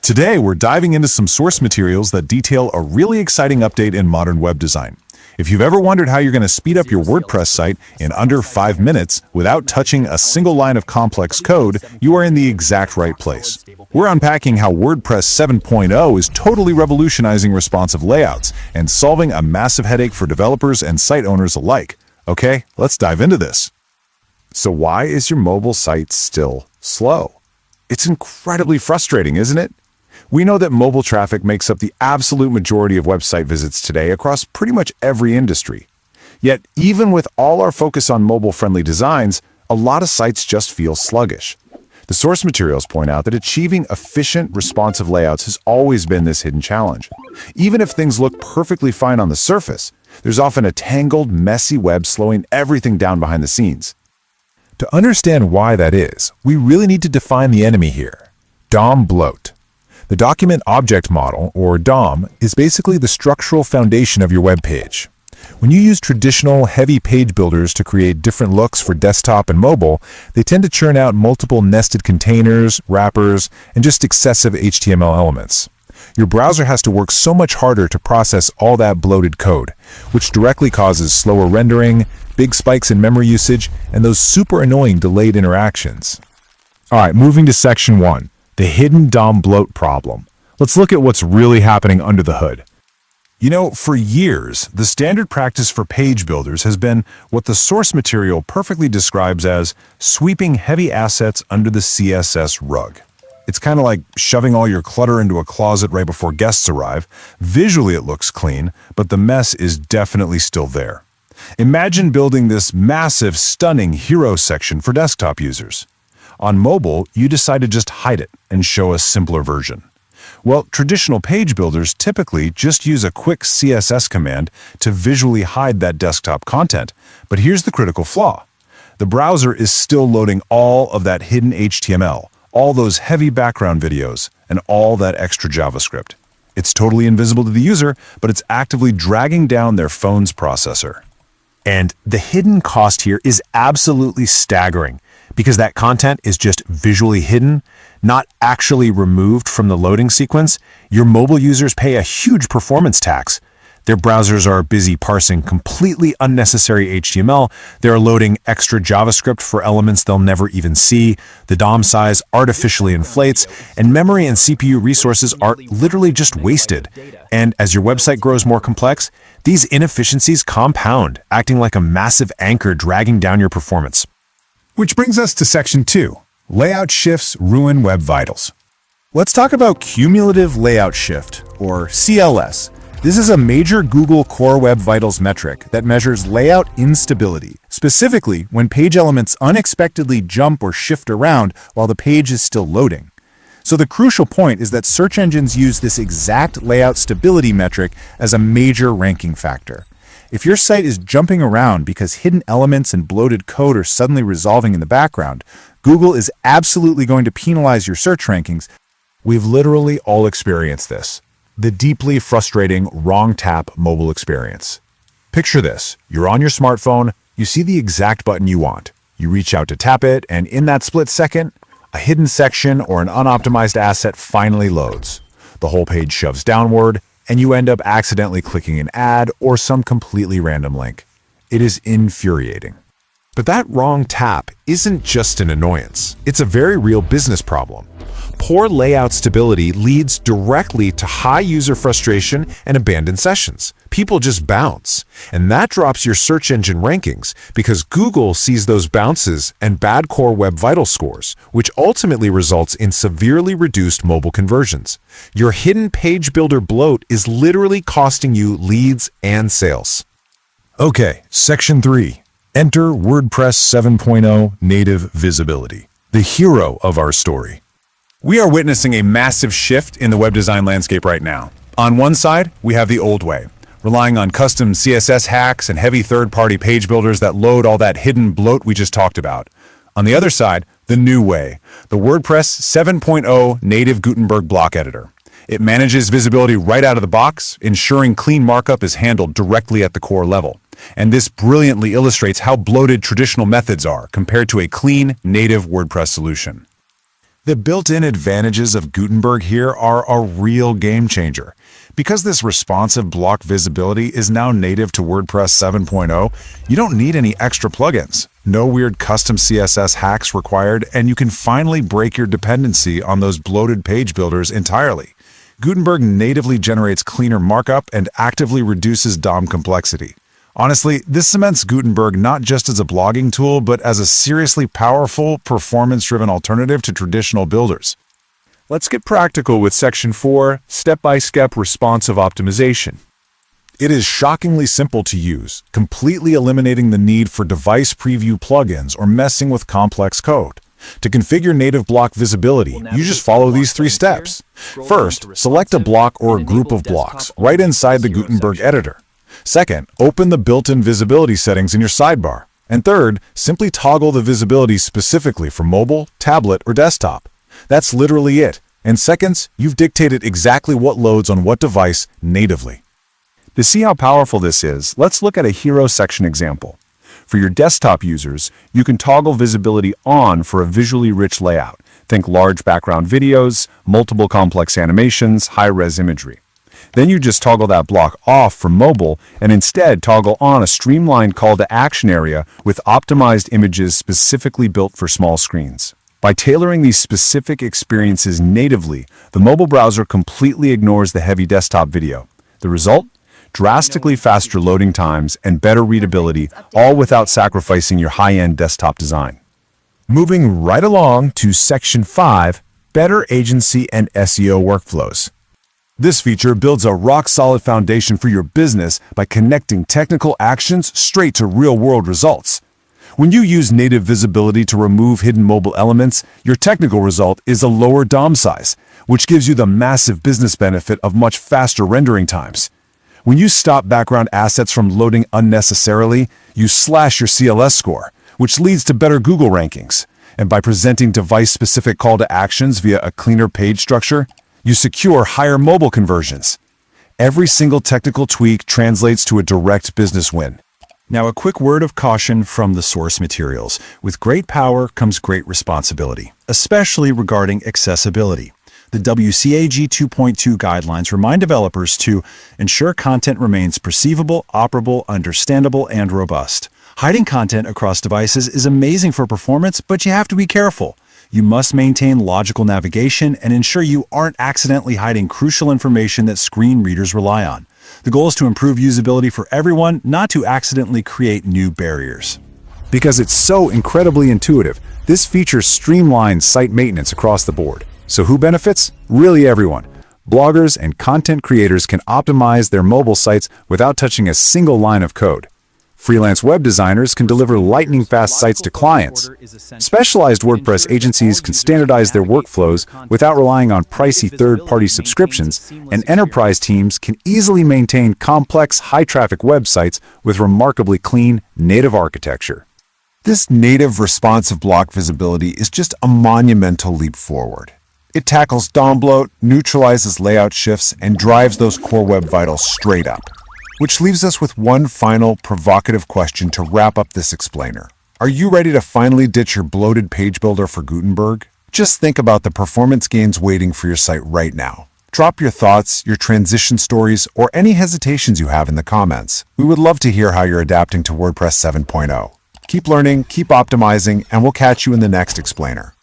Today, we're diving into some source materials that detail a really exciting update in modern web design. If you've ever wondered how you're going to speed up your WordPress site in under 5 minutes without touching a single line of complex code, you are in the exact right place. We're unpacking how WordPress 7.0 is totally revolutionizing responsive layouts and solving a massive headache for developers and site owners alike. Okay, let's dive into this. So why is your mobile site still slow? It's incredibly frustrating, isn't it? We know that mobile traffic makes up the absolute majority of website visits today across pretty much every industry. Yet, even with all our focus on mobile-friendly designs, a lot of sites just feel sluggish. The source materials point out that achieving efficient, responsive layouts has always been this hidden challenge. Even if things look perfectly fine on the surface, there's often a tangled, messy web slowing everything down behind the scenes. To understand why that is, we really need to define the enemy here: Bloat. The Document Object Model, or DOM, is basically the structural foundation of your web page. When you use traditional, heavy page builders to create different looks for desktop and mobile, they tend to churn out multiple nested containers, wrappers, and just excessive HTML elements. Your browser has to work so much harder to process all that bloated code, which directly causes slower rendering, big spikes in memory usage, and those super annoying delayed interactions. All right, moving to section 1. The hidden DOM bloat problem. Let's look at what's really happening under the hood. You know, for years, the standard practice for page builders has been what the source material perfectly describes as sweeping heavy assets under the CSS rug. It's kind of like shoving all your clutter into a closet right before guests arrive. Visually it looks clean, but the mess is definitely still there. Imagine building this massive, stunning hero section for desktop users. On mobile, you decide to just hide it and show a simpler version. Well, traditional page builders typically just use a quick CSS command to visually hide that desktop content. But here's the critical flaw. The browser is still loading all of that hidden HTML, all those heavy background videos, and all that extra JavaScript. It's totally invisible to the user, but it's actively dragging down their phone's processor. And the hidden cost here is absolutely staggering, because that content is just visually hidden, not actually removed from the loading sequence. Your mobile users pay a huge performance tax. Their browsers are busy parsing completely unnecessary HTML. They're loading extra JavaScript for elements they'll never even see. The DOM size artificially inflates, and memory and CPU resources are literally just wasted. And as your website grows more complex, these inefficiencies compound, acting like a massive anchor dragging down your performance. Which brings us to section 2, Layout Shifts Ruin Web Vitals. Let's talk about Cumulative Layout Shift, or CLS. This is a major Google Core Web Vitals metric that measures layout instability, specifically when page elements unexpectedly jump or shift around while the page is still loading. So the crucial point is that search engines use this exact layout stability metric as a major ranking factor. If your site is jumping around because hidden elements and bloated code are suddenly resolving in the background, Google is absolutely going to penalize your search rankings. We've literally all experienced this. The deeply frustrating wrong tap mobile experience. Picture this. You're on your smartphone, you see the exact button you want. You reach out to tap it, and in that split second, a hidden section or an unoptimized asset finally loads. The whole page shoves downward, and you end up accidentally clicking an ad or some completely random link. It is infuriating. But that wrong tap isn't just an annoyance. It's a very real business problem. Poor layout stability leads directly to high user frustration and abandoned sessions. People just bounce. And that drops your search engine rankings because Google sees those bounces and bad core web vital scores, which ultimately results in severely reduced mobile conversions. Your hidden page builder bloat is literally costing you leads and sales. Okay, section 3. Enter WordPress 7.0 native visibility, the hero of our story. We are witnessing a massive shift in the web design landscape right now. On one side, we have the old way, relying on custom CSS hacks and heavy third-party page builders that load all that hidden bloat we just talked about. On the other side, the new way, the WordPress 7.0 native Gutenberg block editor. It manages visibility right out of the box, ensuring clean markup is handled directly at the core level. And this brilliantly illustrates how bloated traditional methods are compared to a clean, native WordPress solution. The built-in advantages of Gutenberg here are a real game changer. Because this responsive block visibility is now native to WordPress 7.0, you don't need any extra plugins. No weird custom CSS hacks required, and you can finally break your dependency on those bloated page builders entirely. Gutenberg natively generates cleaner markup and actively reduces DOM complexity. Honestly, this cements Gutenberg not just as a blogging tool, but as a seriously powerful, performance-driven alternative to traditional builders. Let's get practical with Section 4, Step-by-Step Responsive Optimization. It is shockingly simple to use, completely eliminating the need for device preview plugins or messing with complex code. To configure native block visibility, you just follow these 3 steps. First, select a block or a group of blocks right inside the Gutenberg editor. Second, open the built-in visibility settings in your sidebar. And third, simply toggle the visibility specifically for mobile, tablet, or desktop. That's literally it. In seconds, you've dictated exactly what loads on what device natively. To see how powerful this is, let's look at a hero section example. For your desktop users, you can toggle visibility on for a visually rich layout. Think large background videos, multiple complex animations, high-res imagery. Then you just toggle that block off for mobile and instead toggle on a streamlined call to action area with optimized images specifically built for small screens. By tailoring these specific experiences natively, the mobile browser completely ignores the heavy desktop video. The result? Drastically faster loading times and better readability, all without sacrificing your high-end desktop design. Moving right along to Section 5, Better Agency and SEO Workflows. This feature builds a rock-solid foundation for your business by connecting technical actions straight to real-world results. When you use native visibility to remove hidden mobile elements, your technical result is a lower DOM size, which gives you the massive business benefit of much faster rendering times. When you stop background assets from loading unnecessarily, you slash your CLS score, which leads to better Google rankings. And by presenting device-specific call to actions via a cleaner page structure, you secure higher mobile conversions. Every single technical tweak translates to a direct business win. Now, a quick word of caution from the source materials. With great power comes great responsibility, especially regarding accessibility. The WCAG 2.2 guidelines remind developers to ensure content remains perceivable, operable, understandable, and robust. Hiding content across devices is amazing for performance, but you have to be careful. You must maintain logical navigation and ensure you aren't accidentally hiding crucial information that screen readers rely on. The goal is to improve usability for everyone, not to accidentally create new barriers. Because it's so incredibly intuitive, this feature streamlines site maintenance across the board. So who benefits? Really everyone. Bloggers and content creators can optimize their mobile sites without touching a single line of code. Freelance web designers can deliver lightning-fast sites to clients. Specialized WordPress agencies can standardize their workflows without relying on pricey third-party subscriptions, and enterprise teams can easily maintain complex, high-traffic websites with remarkably clean, native architecture. This native responsive block visibility is just a monumental leap forward. It tackles DOM bloat, neutralizes layout shifts, and drives those core web vitals straight up. Which leaves us with one final provocative question to wrap up this explainer. Are you ready to finally ditch your bloated page builder for Gutenberg? Just think about the performance gains waiting for your site right now. Drop your thoughts, your transition stories, or any hesitations you have in the comments. We would love to hear how you're adapting to WordPress 7.0. Keep learning, keep optimizing, and we'll catch you in the next explainer.